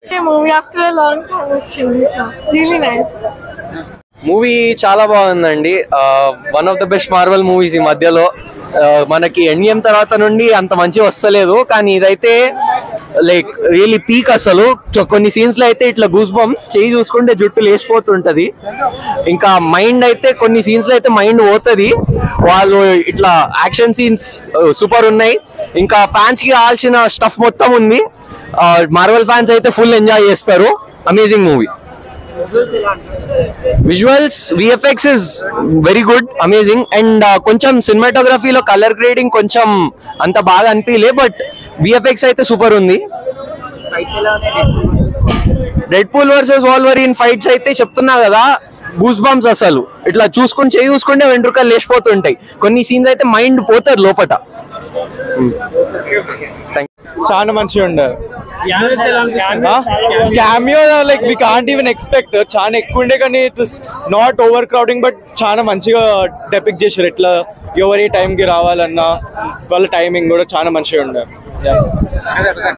Movie after a long time వచ్చింది, so really nice. Movie చాలా బాగుందండి. One of the best Marvel movies ఈ మధ్యలో. మనకి ఎండిఎం తర్వాత నుండి అంత మంచి వస్తలేదు, కానీ ఇదైతే లైక్ రియల్లీ పీక్ అసలు. కొన్ని సీన్స్ లో అయితే ఇట్లా గూస్ బంప్స్, చేయి చూసుకుంటే జుట్టు లేచిపోతుంటది. ఇంకా మైండ్ అయితే కొన్ని సీన్స్ లో అయితే మైండ్ పోతుంది. వాళ్ళు ఇట్లా యాక్షన్ సీన్స్ సూపర్ ఉన్నాయి. ఇంకా ఫ్యాన్స్ కి కావాల్సిన స్టఫ్ మొత్తం ఉంది. మార్వెల్ ఫ్యాన్స్ అయితే ఫుల్ ఎంజాయ్ చేస్తారు. Amazing movie. Visuals, VFX is very good, amazing. And కొంచెం సినిమాటోగ్రఫీలో కలర్ గ్రేడింగ్ కొంచెం అంత బాగా అనిపించలే, బట్ విఎఫ్ఎక్స్ అయితే సూపర్ ఉంది. డెడ్ పూల్ వర్సెస్ వాల్వరీన్ ఫైట్స్ అయితే చెప్తున్నా కదా, గూస్ బంప్స్ అసలు. ఇట్లా చూసుకుంటే వెంట్రుకలు లేచిపోతుంటాయి. కొన్ని సీన్స్ అయితే మైండ్ పోతుంది లోపట. చాలా మంచిగా ఉండాలి. Cameo like we can't even expect, చాలా ఎక్కువ ఉండే, కానీ it was not overcrowding, but చాలా మంచిగా డెపిక్ట్ చేశారు. ఎట్లా ఎవరి టైంకి రావాలన్నా వాళ్ళ టైమింగ్ కూడా చాలా మంచిగా ఉండాలి.